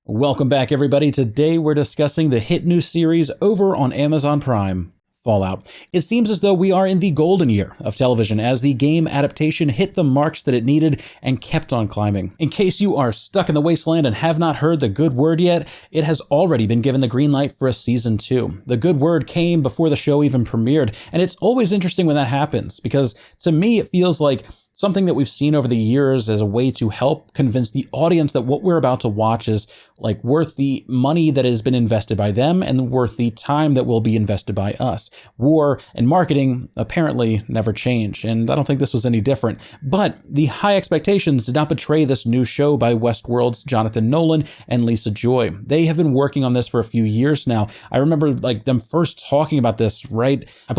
Welcome back, everybody. Today we're discussing the hit new series over on Amazon Prime, Fallout. It seems as though we are in the golden year of television as the game adaptation hit the marks that it needed and kept on climbing. In case you are stuck in the Wasteland and have not heard the good word yet, it has already been given the green light for a season 2. The good word came before the show even premiered, and it's always interesting when that happens because to me it feels like something that we've seen over the years as a way to help convince the audience that what we're about to watch is like worth the money that has been invested by them and worth the time that will be invested by us. War and marketing apparently never change, and I don't think this was any different. But the high expectations did not betray this new show by Westworld's Jonathon Nolan and Lisa Joy. They have been working on this for a few years now. I remember them first talking about this right at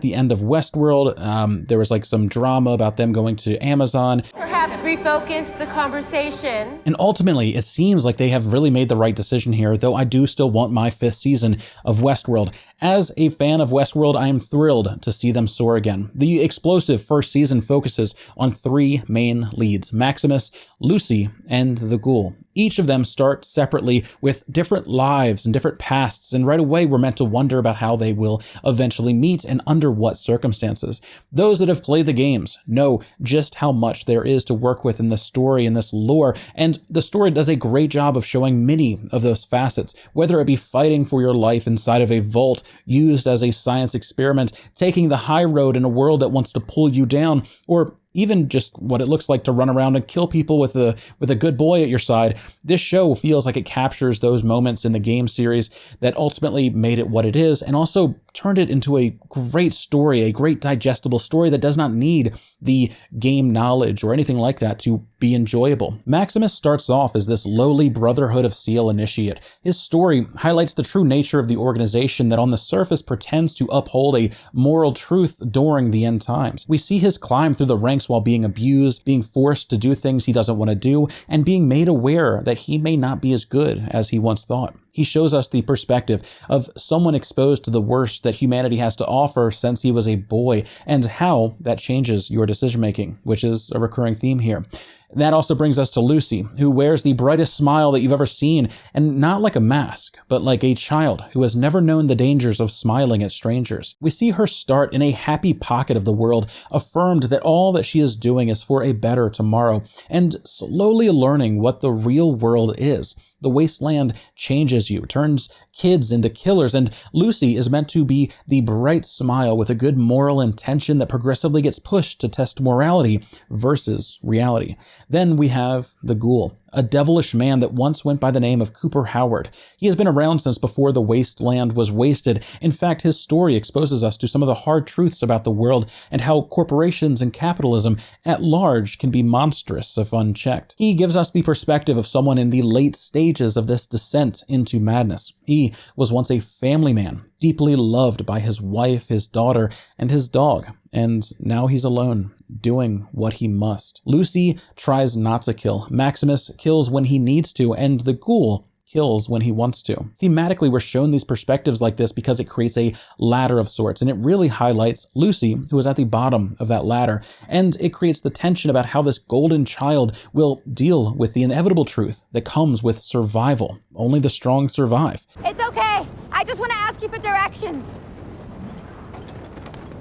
the end of Westworld. There was some drama about them going to Amazon. Perhaps refocus the conversation. And ultimately, it seems like they have really made the right decision here, though I do still want my 5th season of Westworld. As a fan of Westworld, I am thrilled to see them soar again. The explosive first season focuses on 3 main leads: Maximus, Lucy, and the Ghoul. Each of them start separately with different lives and different pasts, and right away we're meant to wonder about how they will eventually meet and under what circumstances. Those that have played the games know just how much there is to work with in the story and this lore, and the story does a great job of showing many of those facets, whether it be fighting for your life inside of a vault used as a science experiment, taking the high road in a world that wants to pull you down, or even just what it looks like to run around and kill people with a good boy at your side. This show feels like it captures those moments in the game series that ultimately made it what it is, and also turned it into a great story, a great digestible story that does not need the game knowledge or anything like that to be enjoyable. Maximus starts off as this lowly Brotherhood of Steel initiate. His story highlights the true nature of the organization that on the surface pretends to uphold a moral truth during the end times. We see his climb through the ranks while being abused, being forced to do things he doesn't want to do, and being made aware that he may not be as good as he once thought. He shows us the perspective of someone exposed to the worst that humanity has to offer since he was a boy, and how that changes your decision-making, which is a recurring theme here. That also brings us to Lucy, who wears the brightest smile that you've ever seen, and not like a mask, but like a child who has never known the dangers of smiling at strangers. We see her start in a happy pocket of the world, affirmed that all that she is doing is for a better tomorrow, and slowly learning what the real world is. The Wasteland changes you, turns kids into killers, and Lucy is meant to be the bright smile with a good moral intention that progressively gets pushed to test morality versus reality. Then we have the Ghoul, a devilish man that once went by the name of Cooper Howard. He has been around since before the Wasteland was wasted. In fact, his story exposes us to some of the hard truths about the world and how corporations and capitalism at large can be monstrous if unchecked. He gives us the perspective of someone in the late stages of this descent into madness. He was once a family man, deeply loved by his wife, his daughter, and his dog. And now he's alone, doing what he must. Lucy tries not to kill. Maximus kills when he needs to, and the Ghoul kills when he wants to. Thematically, we're shown these perspectives like this because it creates a ladder of sorts, and it really highlights Lucy, who is at the bottom of that ladder, and it creates the tension about how this golden child will deal with the inevitable truth that comes with survival. Only the strong survive. It's okay. I just want to ask you for directions.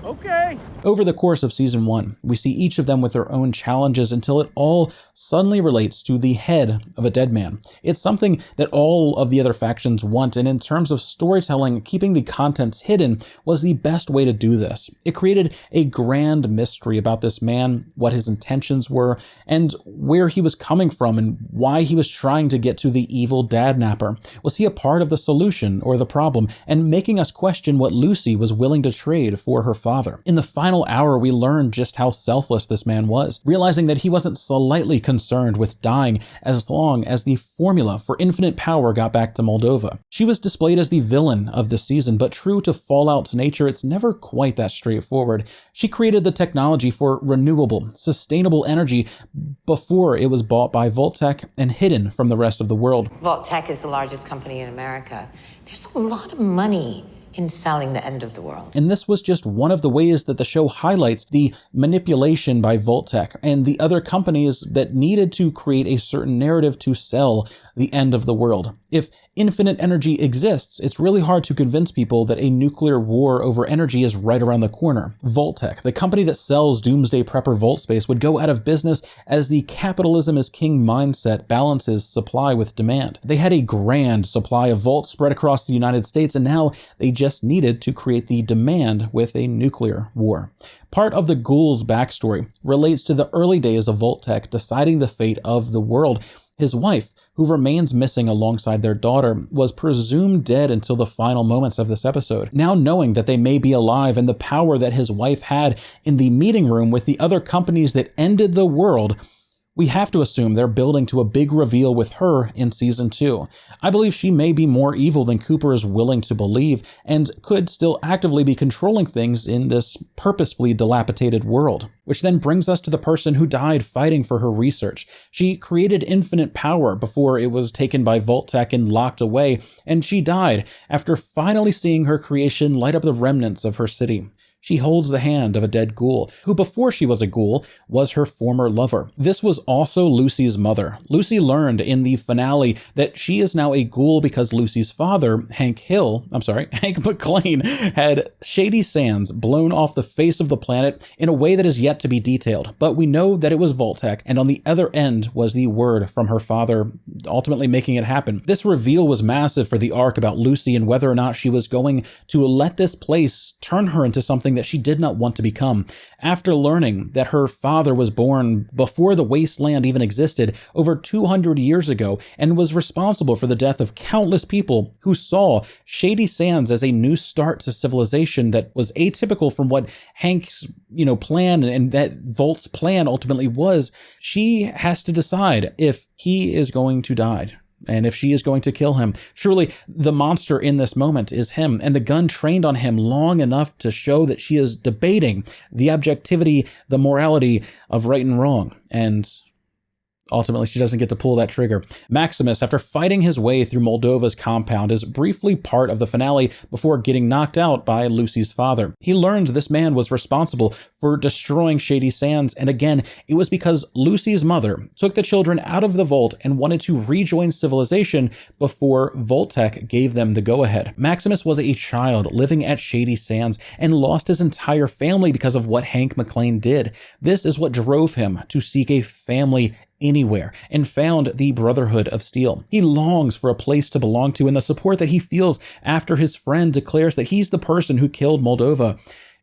Okay. Over the course of season 1, we see each of them with their own challenges until it all suddenly relates to the head of a dead man. It's something that all of the other factions want, and in terms of storytelling, keeping the contents hidden was the best way to do this. It created a grand mystery about this man, what his intentions were, and where he was coming from, and why he was trying to get to the evil dadnapper. Was he a part of the solution or the problem, and making us question what Lucy was willing to trade for her father. In the final hour, we learned just how selfless this man was, realizing that he wasn't slightly concerned with dying as long as the formula for infinite power got back to Moldova. She was displayed as the villain of this season, but true to Fallout's nature, it's never quite that straightforward. She created the technology for renewable, sustainable energy before it was bought by Vault-Tec and hidden from the rest of the world. Vault-Tec is the largest company in America. There's a lot of money in selling the end of the world. And this was just one of the ways that the show highlights the manipulation by Vault-Tec and the other companies that needed to create a certain narrative to sell the end of the world. If infinite energy exists, it's really hard to convince people that a nuclear war over energy is right around the corner. Vault-Tec, the company that sells Doomsday Prepper Vault Space, would go out of business as the capitalism is king mindset balances supply with demand. They had a grand supply of vaults spread across the United States, and now they just needed to create the demand with a nuclear war. Part of the Ghoul's backstory relates to the early days of Vault-Tec deciding the fate of the world. His wife, who remains missing alongside their daughter, was presumed dead until the final moments of this episode. Now knowing that they may be alive and the power that his wife had in the meeting room with the other companies that ended the world, we have to assume they're building to a big reveal with her in season 2. I believe she may be more evil than Cooper is willing to believe and could still actively be controlling things in this purposefully dilapidated world. Which then brings us to the person who died fighting for her research. She created infinite power before it was taken by Vault-Tec and locked away, and she died after finally seeing her creation light up the remnants of her city. She holds the hand of a dead ghoul, who before she was a ghoul was her former lover. This was also Lucy's mother. Lucy learned in the finale that she is now a ghoul because Lucy's father, Hank McClane, had Shady Sands blown off the face of the planet in a way that is yet to be detailed. But we know that it was Vault-Tec, and on the other end was the word from her father, ultimately making it happen. This reveal was massive for the arc about Lucy and whether or not she was going to let this place turn her into something that she did not want to become. After learning that her father was born before the Wasteland even existed over 200 years ago and was responsible for the death of countless people who saw Shady Sands as a new start to civilization that was atypical from what Hank's, plan and that Vault's plan ultimately was, she has to decide if he is going to die. And if she is going to kill him. Surely the monster in this moment is him, and the gun trained on him long enough to show that she is debating the objectivity, the morality of right and wrong. And ultimately, she doesn't get to pull that trigger. Maximus, after fighting his way through Moldova's compound, is briefly part of the finale before getting knocked out by Lucy's father. He learns this man was responsible for destroying Shady Sands, and again, it was because Lucy's mother took the children out of the vault and wanted to rejoin civilization before Vault-Tec gave them the go-ahead. Maximus was a child living at Shady Sands and lost his entire family because of what Hank McClane did. This is what drove him to seek a family anywhere and found the Brotherhood of Steel. He longs for a place to belong to, and the support that he feels after his friend declares that he's the person who killed Moldova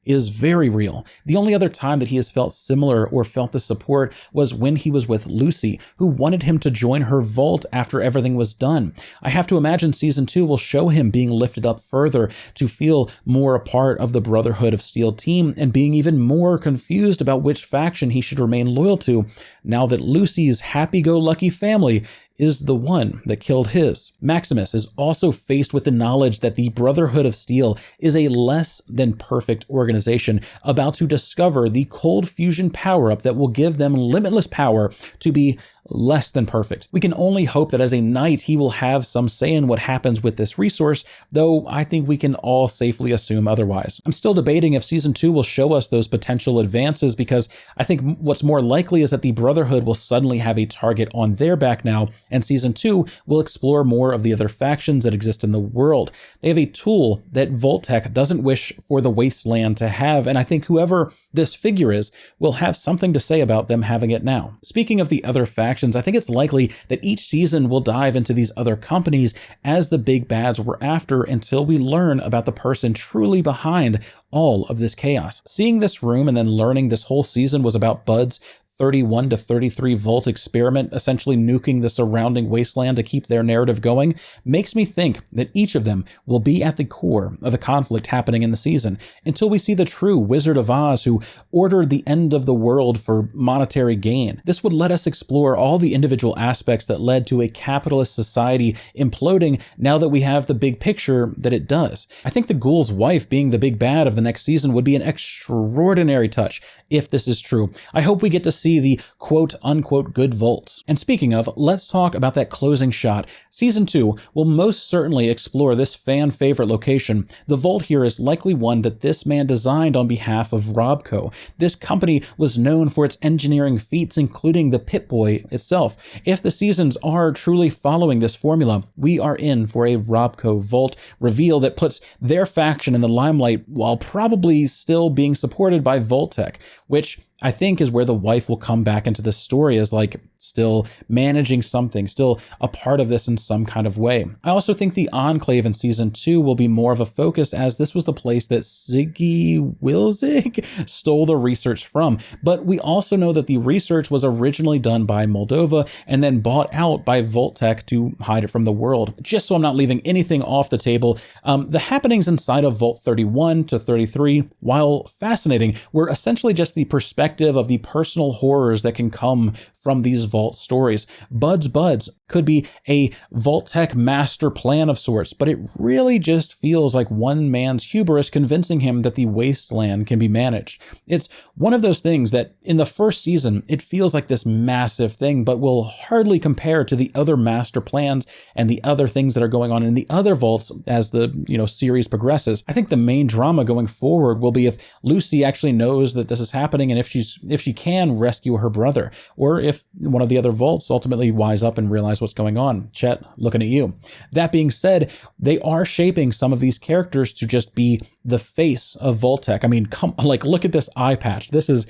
is very real. The only other time that he has felt similar or felt the support was when he was with Lucy, who wanted him to join her vault after everything was done. I have to imagine season 2 will show him being lifted up further to feel more a part of the Brotherhood of Steel team and being even more confused about which faction he should remain loyal to now that Lucy's happy-go-lucky family is the one that killed his. Maximus is also faced with the knowledge that the Brotherhood of Steel is a less than perfect organization about to discover the cold fusion power-up that will give them limitless power to be less than perfect. We can only hope that as a knight, he will have some say in what happens with this resource, though I think we can all safely assume otherwise. I'm still debating if season 2 will show us those potential advances, because I think what's more likely is that the Brotherhood will suddenly have a target on their back now, and season 2 will explore more of the other factions that exist in the world. They have a tool that Vault-Tec doesn't wish for the Wasteland to have, and I think whoever this figure is will have something to say about them having it now. Speaking of the other factions, I think it's likely that each season will dive into these other companies as the big bads we're after until we learn about the person truly behind all of this chaos. Seeing this room and then learning this whole season was about Bud's 31 to 33 volt experiment, essentially nuking the surrounding wasteland to keep their narrative going, makes me think that each of them will be at the core of a conflict happening in the season, until we see the true Wizard of Oz who ordered the end of the world for monetary gain. This would let us explore all the individual aspects that led to a capitalist society imploding now that we have the big picture that it does. I think the Ghoul's wife being the big bad of the next season would be an extraordinary touch if this is true. I hope we get to see see the quote-unquote good vaults. And speaking of, let's talk about that closing shot. Season 2 will most certainly explore this fan-favorite location. The vault here is likely one that this man designed on behalf of Robco. This company was known for its engineering feats, including the Pip-Boy itself. If the seasons are truly following this formula, we are in for a Robco vault reveal that puts their faction in the limelight while probably still being supported by Vault-Tec, which I think is where the wife will come back into the story as like still managing something, still a part of this in some kind of way. I also think the Enclave in season 2 will be more of a focus, as this was the place that Ziggy Wilzig stole the research from. But we also know that the research was originally done by Moldova and then bought out by Vault-Tec to hide it from the world. Just so I'm not leaving anything off the table, the happenings inside of Vault 31 to 33, while fascinating, were essentially just the perspective of the personal horrors that can come from these vault stories. Bud's Buds could be a Vault-Tec master plan of sorts, but it really just feels like one man's hubris convincing him that the Wasteland can be managed. It's one of those things that in the first season, it feels like this massive thing, but will hardly compare to the other master plans and the other things that are going on in the other vaults as the series progresses. I think the main drama going forward will be if Lucy actually knows that this is happening and if she can rescue her brother, or if one of the other vaults ultimately wise up and realize what's going on. Chet, looking at you. That being said, they are shaping some of these characters to just be the face of Vault-Tec. I mean, look at this eye patch. This is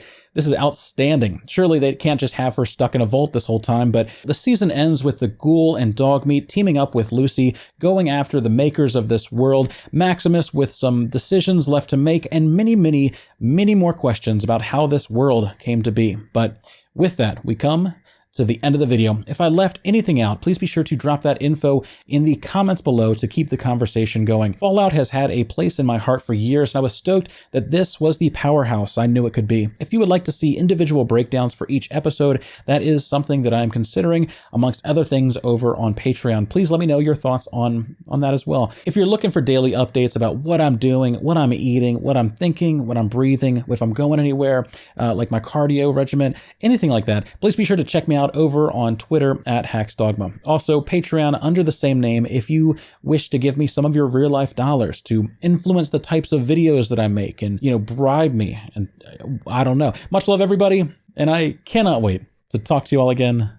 outstanding. Surely they can't just have her stuck in a vault this whole time, but the season ends with the Ghoul and Dogmeat teaming up with Lucy, going after the makers of this world, Maximus with some decisions left to make, and many, many, many more questions about how this world came to be. But with that, we come to the end of the video. If I left anything out, please be sure to drop that info in the comments below to keep the conversation going. Fallout has had a place in my heart for years, and I was stoked that this was the powerhouse I knew it could be. If you would like to see individual breakdowns for each episode, that is something that I'm considering amongst other things over on Patreon. Please let me know your thoughts on that as well. If you're looking for daily updates about what I'm doing, what I'm eating, what I'm thinking, what I'm breathing, if I'm going anywhere, like my cardio regimen, anything like that, please be sure to check me out over on Twitter at HacksDogma. Also, Patreon under the same name if you wish to give me some of your real life dollars to influence the types of videos that I make and, bribe me. And I don't know. Much love, everybody. And I cannot wait to talk to you all again